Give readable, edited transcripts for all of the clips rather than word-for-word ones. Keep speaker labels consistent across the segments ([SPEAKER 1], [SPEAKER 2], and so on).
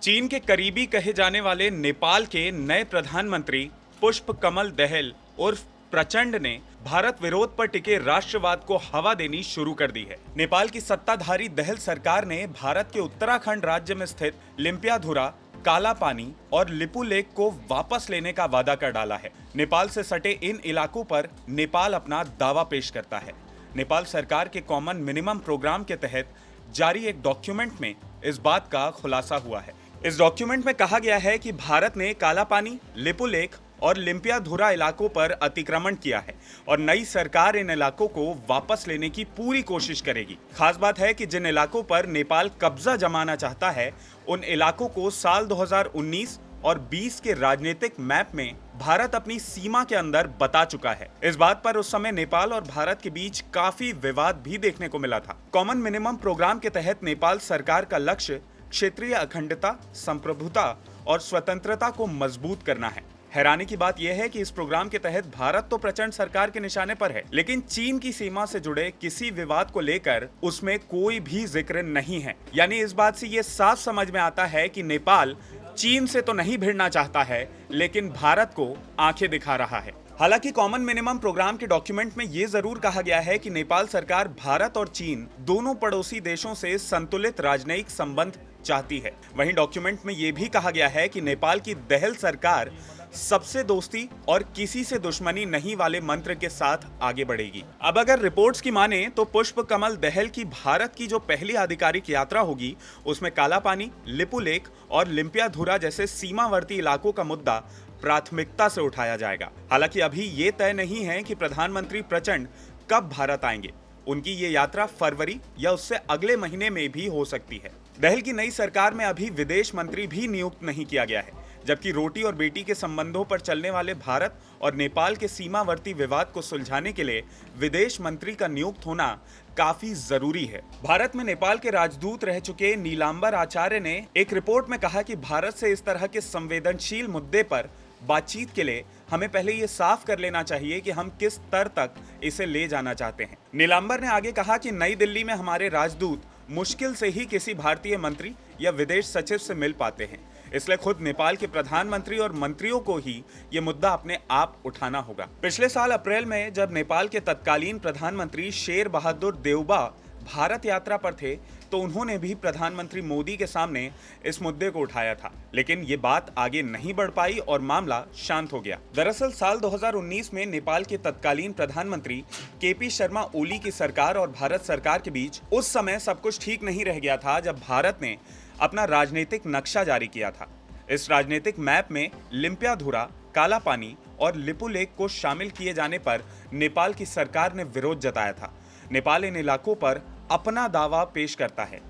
[SPEAKER 1] चीन के करीबी कहे जाने वाले नेपाल के नए प्रधानमंत्री पुष्प कमल दहल उर्फ प्रचंड ने भारत विरोध पर टिके राष्ट्रवाद को हवा देनी शुरू कर दी है। नेपाल की सत्ताधारी दहल सरकार ने भारत के उत्तराखंड राज्य में स्थित लिम्पियाधुरा, काला पानी और लिपुलेख को वापस लेने का वादा कर डाला है। नेपाल से सटे इन इलाकों पर नेपाल अपना दावा पेश करता है। नेपाल सरकार के कॉमन मिनिमम प्रोग्राम के तहत जारी एक डॉक्यूमेंट में इस बात का खुलासा हुआ है। इस डॉक्यूमेंट में कहा गया है कि भारत ने काला पानी, लिपुलेख और लिम्पियाधुरा इलाकों पर अतिक्रमण किया है और नई सरकार इन इलाकों को वापस लेने की पूरी कोशिश करेगी। खास बात है कि जिन इलाकों पर नेपाल कब्जा जमाना चाहता है, उन इलाकों को साल 2019 और 20 के राजनीतिक मैप में भारत अपनी सीमा के अंदर बता चुका है। इस बात पर उस समय नेपाल और भारत के बीच काफी विवाद भी देखने को मिला था। कॉमन मिनिमम प्रोग्राम के तहत नेपाल सरकार का लक्ष्य क्षेत्रीय अखंडता, संप्रभुता और स्वतंत्रता को मजबूत करना है। हैरानी की बात यह है कि इस प्रोग्राम के तहत भारत तो प्रचंड सरकार के निशाने पर है, लेकिन चीन की सीमा से जुड़े किसी विवाद को लेकर उसमें कोई भी जिक्र नहीं है। यानी इस बात से यह साफ समझ में आता है कि नेपाल चीन से तो नहीं भिड़ना चाहता है, लेकिन भारत को आंखें दिखा रहा है। हालांकि कॉमन मिनिमम प्रोग्राम के डॉक्यूमेंट में यह जरूर कहा गया है कि नेपाल सरकार भारत और चीन दोनों पड़ोसी देशों से संतुलित राजनयिक संबंध चाहती है। वहीं डॉक्यूमेंट में यह भी कहा गया है कि नेपाल की दहल सरकार सबसे दोस्ती और किसी से दुश्मनी नहीं वाले मंत्र के साथ आगे बढ़ेगी। अब अगर रिपोर्ट्स की माने तो पुष्प कमल दहल की भारत की जो पहली आधिकारिक यात्रा होगी, उसमें काला पानी, लिपुलेख और लिम्पियाधुरा जैसे सीमावर्ती इलाकों का मुद्दा प्राथमिकता से उठाया जाएगा। हालांकि अभी ये तय नहीं है कि प्रधानमंत्री प्रचंड कब भारत आएंगे। उनकी ये यात्रा फरवरी या उससे अगले महीने में भी हो सकती है। दहल की नई सरकार में अभी विदेश मंत्री भी नियुक्त नहीं किया गया है, जबकि रोटी और बेटी के संबंधों पर चलने वाले भारत और नेपाल के सीमावर्ती विवाद को सुलझाने के लिए विदेश मंत्री का नियुक्त होना काफी जरूरी है। भारत में नेपाल के राजदूत रह चुके नीलांबर आचार्य ने एक रिपोर्ट में कहा कि भारत से इस तरह के संवेदनशील मुद्दे पर बातचीत के लिए हमें पहले ये साफ कर लेना चाहिए कि हम किस स्तर तक इसे ले जाना चाहते हैं। नीलांबर ने आगे कहा कि नई दिल्ली में हमारे राजदूत मुश्किल से ही किसी भारतीय मंत्री या विदेश सचिव से मिल पाते हैं, इसलिए खुद नेपाल के प्रधानमंत्री और मंत्रियों को ही ये मुद्दा अपने आप उठाना होगा। पिछले साल अप्रैल में जब नेपाल के तत्कालीन प्रधानमंत्री शेर बहादुर देउबा भारत यात्रा पर थे, तो उन्होंने भी प्रधानमंत्री मोदी के सामने इस मुद्दे को उठाया था, लेकिन ये बात आगे नहीं बढ़ पाई और मामला शांत हो गया। दरअसल साल 2019 में नेपाल के तत्कालीन प्रधानमंत्री केपी शर्मा ओली की सरकार और भारत सरकार के बीच उस समय सब कुछ ठीक नहीं रह गया था, जब भारत ने अपना राजनीतिक नक्शा जारी किया था। इस राजनीतिक मैप में लिम्पियाधुरा, काला पानी और लिपुलेख को शामिल किए जाने पर नेपाल की सरकार ने विरोध जताया था। नेपाल इन इलाकों पर अपना दावा पेश करता है।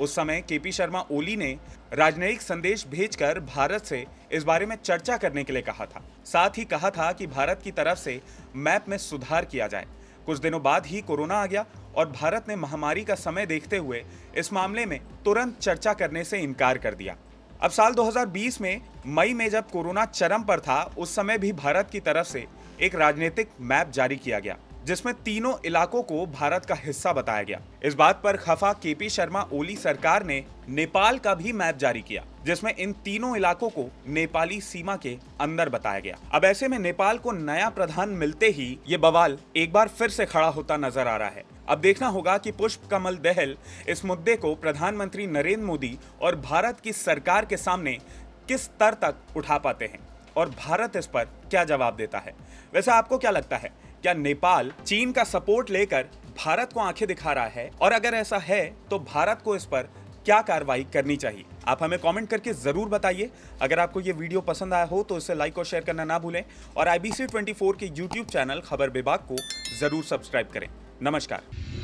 [SPEAKER 1] उस समय केपी शर्मा ओली ने राजनयिक संदेश भेजकर भारत से इस बारे में चर्चा करने के लिए कहा था। साथ ही कहा था कि भारत की तरफ से मैप में सुधार किया जाए। कुछ दिनों बाद ही कोरोना आ गया और भारत ने महामारी का समय देखते हुए इस मामले में तुरंत चर्चा करने से इनकार कर दिया। अब साल 2020 में मई में जब कोरोना चरम पर था, उस समय भी भारत की तरफ से एक राजनीतिक मैप जारी किया गया, जिसमें तीनों इलाकों को भारत का हिस्सा बताया गया। इस बात पर खफा केपी शर्मा ओली सरकार ने नेपाल का भी मैप जारी किया, जिसमें इन तीनों इलाकों को नेपाली सीमा के अंदर बताया गया। अब ऐसे में नेपाल को नया प्रधान मिलते ही ये बवाल एक बार फिर से खड़ा होता नजर आ रहा है। अब देखना होगा कि पुष्प कमल दहल इस मुद्दे को प्रधानमंत्री नरेंद्र मोदी और भारत की सरकार के सामने किस स्तर तक उठा पाते हैं और भारत इस पर क्या जवाब देता है। वैसे आपको क्या लगता है, क्या नेपाल चीन का सपोर्ट लेकर भारत को आंखें दिखा रहा है, और अगर ऐसा है तो भारत को इस पर क्या कार्रवाई करनी चाहिए? आप हमें कमेंट करके जरूर बताइए। अगर आपको ये वीडियो पसंद आया हो तो इसे लाइक और शेयर करना ना भूलें और IBC 24 के YouTube चैनल खबर विभाग को जरूर सब्सक्राइब करें। नमस्कार।